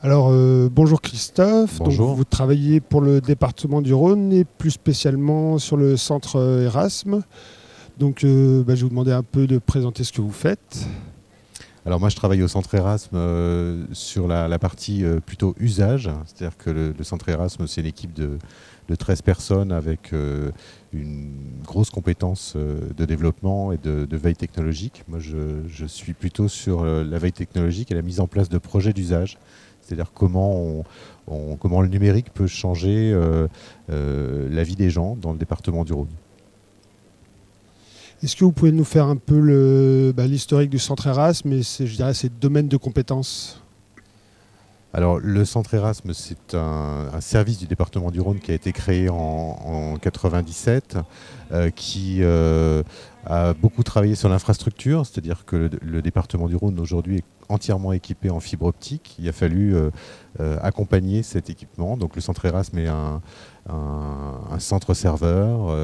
Alors, bonjour Christophe. Bonjour. Donc, vous travaillez pour le département du Rhône et plus spécialement sur le centre Erasme. Donc, je vais vous demander un peu de présenter ce que vous faites. Alors moi je travaille au centre Erasme sur la partie plutôt usage, c'est-à-dire que le centre Erasme c'est une équipe de 13 personnes avec une grosse compétence de développement et de veille technologique. Moi je suis plutôt sur la veille technologique et la mise en place de projets d'usage, c'est-à-dire comment le numérique peut changer la vie des gens dans le département du Rhône. Est-ce que vous pouvez nous faire un peu l'historique du centre Erasme et ses domaines de compétences? Alors, le centre Erasme, c'est un service du département du Rhône qui a été créé en 1997, qui a beaucoup travaillé sur l'infrastructure, c'est-à-dire que le département du Rhône aujourd'hui est entièrement équipé en fibre optique. Il a fallu accompagner cet équipement. Donc, le centre Erasme est un centre serveur,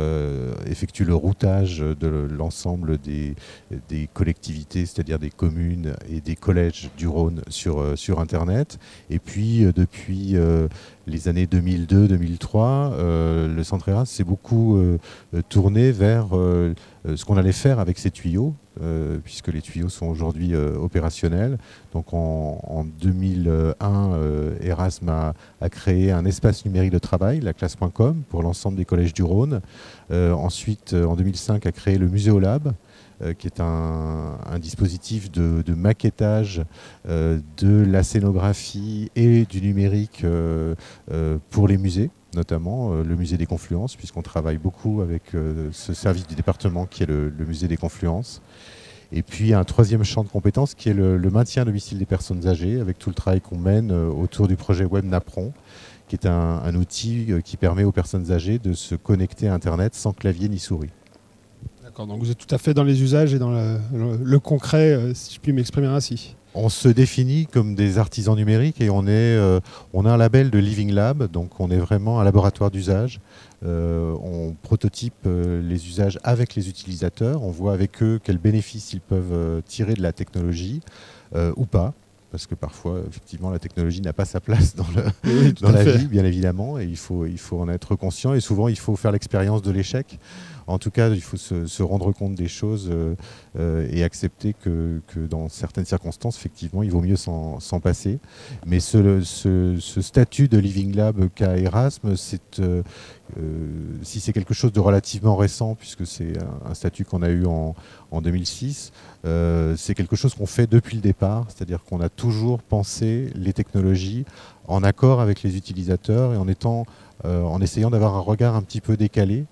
effectue le routage de l'ensemble des collectivités, c'est-à-dire des communes et des collèges du Rhône sur Internet. Et puis, depuis les années 2002-2003, le centre Erasme s'est beaucoup tourné vers ce qu'on allait faire avec ces tuyaux, puisque les tuyaux sont aujourd'hui opérationnels. Donc en 2001, Erasme a créé un espace numérique de travail, la classe.com, pour l'ensemble des collèges du Rhône. Ensuite, en 2005, a créé le Muséolab, qui est un dispositif de maquettage de la scénographie et du numérique pour les musées, notamment le musée des Confluences, puisqu'on travaille beaucoup avec ce service du département qui est le musée des Confluences. Et puis un troisième champ de compétences qui est le maintien à domicile des personnes âgées, avec tout le travail qu'on mène autour du projet Web Napron, qui est un outil qui permet aux personnes âgées de se connecter à Internet sans clavier ni souris. D'accord, donc vous êtes tout à fait dans les usages et dans le concret, si je puis m'exprimer ainsi. On se définit comme des artisans numériques et on a un label de Living Lab, donc on est vraiment un laboratoire d'usage. On prototype les usages avec les utilisateurs, on voit avec eux quels bénéfices ils peuvent tirer de la technologie ou pas. Parce que parfois, effectivement, la technologie n'a pas sa place dans la vie, bien évidemment, et il faut en être conscient. Et souvent, il faut faire l'expérience de l'échec. En tout cas, il faut se rendre compte des choses et accepter que dans certaines circonstances, effectivement, il vaut mieux s'en passer. Mais ce statut de Living Lab qu'a Erasme, si c'est quelque chose de relativement récent, puisque c'est un statut qu'on a eu en 2006, c'est quelque chose qu'on fait depuis le départ, c'est-à-dire qu'on a toujours pensé les technologies en accord avec les utilisateurs et en essayant d'avoir un regard un petit peu décalé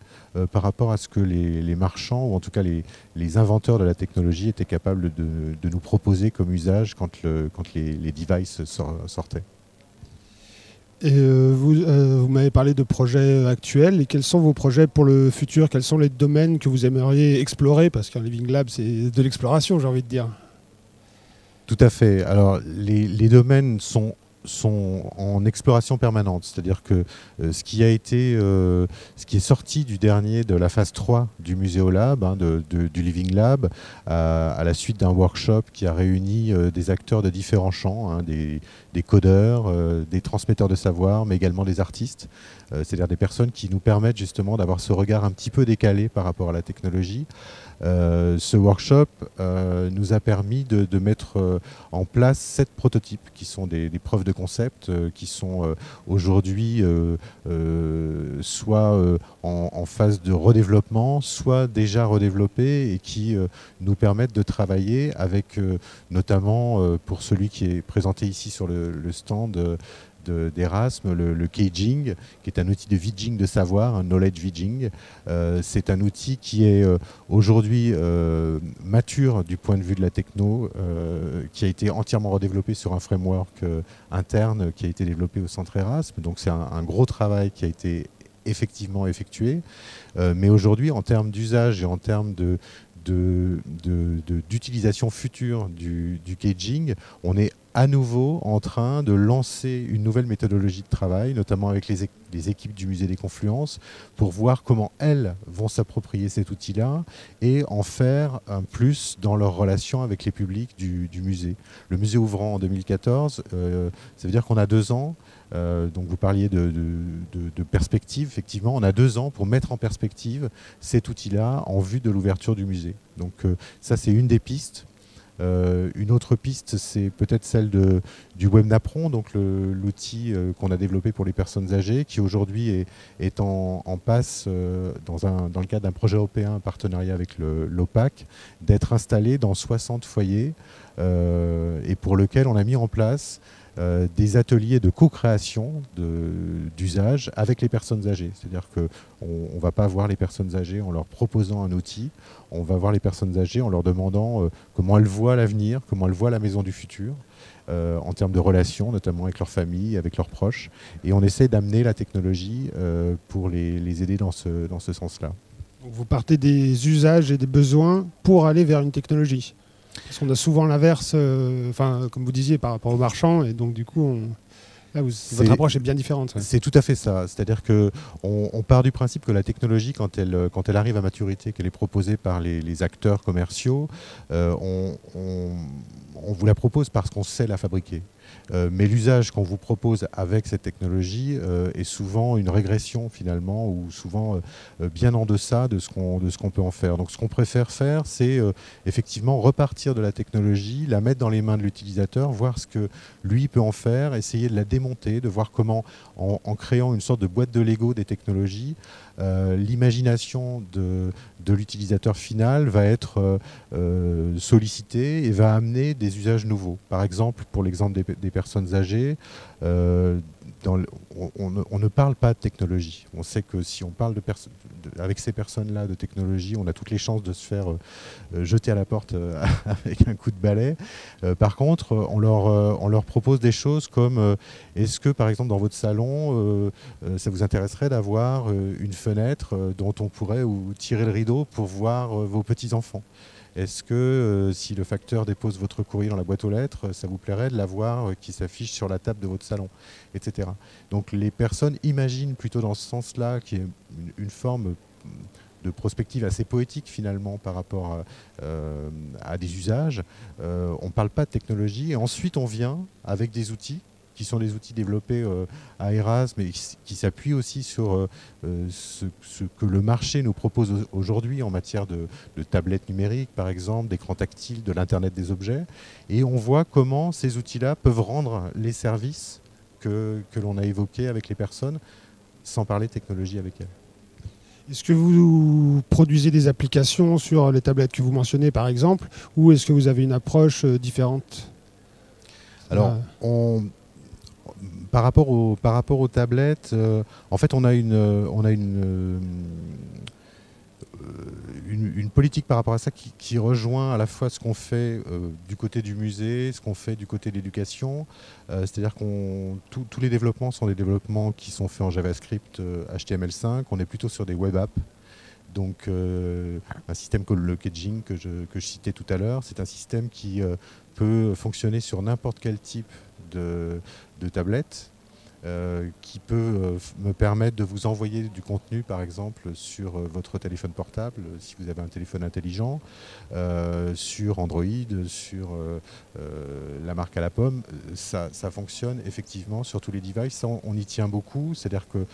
par rapport à ce que les marchands, ou en tout cas les inventeurs de la technologie étaient capables de nous proposer comme usage quand les devices sortaient. Et vous m'avez parlé de projets actuels. Et quels sont vos projets pour le futur? Quels sont les domaines que vous aimeriez explorer? Parce qu'un Living Lab, c'est de l'exploration, j'ai envie de dire. Tout à fait. Alors, les domaines sont en exploration permanente, c'est-à-dire que ce qui est sorti de la phase 3 du Muséolab, du Living Lab, à la suite d'un workshop qui a réuni des acteurs de différents champs, des codeurs, des transmetteurs de savoir, mais également des artistes, c'est-à-dire des personnes qui nous permettent justement d'avoir ce regard un petit peu décalé par rapport à la technologie. Ce workshop nous a permis de mettre en place 7 prototypes qui sont des preuves de concept qui sont aujourd'hui soit en phase de redéveloppement, soit déjà redéveloppés et qui nous permettent de travailler avec notamment pour celui qui est présenté ici sur le stand d'Erasme, le Keijing, qui est un outil de vidging de savoir, un knowledge vidging. C'est un outil qui est aujourd'hui mature du point de vue de la techno, qui a été entièrement redéveloppé sur un framework interne qui a été développé au centre Erasme. Donc c'est un gros travail qui a été effectivement effectué. Mais aujourd'hui, en termes d'usage et en termes d'utilisation future du caging, on est à nouveau en train de lancer une nouvelle méthodologie de travail, notamment avec les équipes du Musée des Confluences, pour voir comment elles vont s'approprier cet outil-là et en faire un plus dans leur relation avec les publics du musée. Le musée ouvrant en 2014, ça veut dire qu'on a 2 ans. Donc vous parliez de perspective, effectivement, on a 2 ans pour mettre en perspective cet outil-là en vue de l'ouverture du musée. Donc ça, c'est une des pistes. Une autre piste, c'est peut-être celle du WebNapron, donc l'outil qu'on a développé pour les personnes âgées, qui aujourd'hui est en passe, dans le cadre d'un projet européen, un partenariat avec l'OPAC, d'être installé dans 60 foyers, et pour lequel on a mis en place des ateliers de co-création d'usage avec les personnes âgées. C'est-à-dire qu'on ne va pas voir les personnes âgées en leur proposant un outil, on va voir les personnes âgées en leur demandant comment elles voient l'avenir, comment elles voient la maison du futur, en termes de relations, notamment avec leur famille, avec leurs proches. Et on essaie d'amener la technologie pour les aider dans ce sens-là. Donc vous partez des usages et des besoins pour aller vers une technologie. Parce qu'on a souvent l'inverse, comme vous disiez, par rapport aux marchands, et donc du coup, votre approche est bien différente. Ouais. C'est tout à fait ça. C'est-à-dire qu'on part du principe que la technologie, quand elle arrive à maturité, qu'elle est proposée par les acteurs commerciaux, on vous la propose parce qu'on sait la fabriquer. Mais l'usage qu'on vous propose avec cette technologie est souvent une régression finalement, ou souvent bien en deçà de ce qu'on peut en faire. Donc ce qu'on préfère faire, c'est effectivement repartir de la technologie, la mettre dans les mains de l'utilisateur, voir ce que lui peut en faire, essayer de la démonter, de voir comment, en créant une sorte de boîte de Lego des technologies, l'imagination de l'utilisateur final va être sollicitée et va amener des usages nouveaux. Par exemple, pour l'exemple des personnes âgées, on ne parle pas de technologie. On sait que si on parle avec ces personnes-là de technologie, on a toutes les chances de se faire jeter à la porte avec un coup de balai. Par contre, on leur propose des choses comme est-ce que, par exemple, dans votre salon, ça vous intéresserait d'avoir une fenêtre dont on pourrait tirer le rideau pour voir vos petits-enfants ? Est-ce que si le facteur dépose votre courrier dans la boîte aux lettres, ça vous plairait de l'avoir qui s'affiche sur la table de votre salon, etc. Donc les personnes imaginent plutôt dans ce sens-là, qui est une forme de prospective assez poétique finalement par rapport à des usages. On ne parle pas de technologie et ensuite on vient avec des outils qui sont des outils développés à Erasme et qui s'appuient aussi sur ce que le marché nous propose aujourd'hui en matière de tablettes numériques, par exemple, d'écrans tactiles, de l'Internet des objets. Et on voit comment ces outils-là peuvent rendre les services que l'on a évoqués avec les personnes, sans parler de technologie avec elles. Est-ce que vous produisez des applications sur les tablettes que vous mentionnez, par exemple, ou est-ce que vous avez une approche différente ? Alors, par rapport aux tablettes, en fait, on a une politique par rapport à ça qui rejoint à la fois ce qu'on fait du côté du musée, ce qu'on fait du côté de l'éducation. C'est-à-dire que tous les développements sont des développements qui sont faits en JavaScript HTML5. On est plutôt sur des web apps. Donc un système comme le caging que je citais tout à l'heure, c'est un système qui peut fonctionner sur n'importe quel type de tablette, qui peut me permettre de vous envoyer du contenu, par exemple, sur votre téléphone portable, si vous avez un téléphone intelligent, sur Android, sur la marque à la pomme. Ça fonctionne effectivement sur tous les devices. Ça, on y tient beaucoup. C'est-à-dire que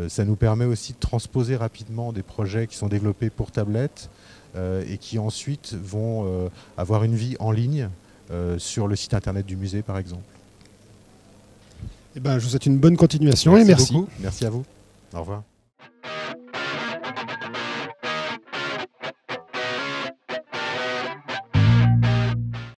ça nous permet aussi de transposer rapidement des projets qui sont développés pour tablette et qui ensuite vont avoir une vie en ligne sur le site internet du musée, par exemple. Eh ben, je vous souhaite une bonne continuation et merci. Beaucoup. Merci à vous. Au revoir.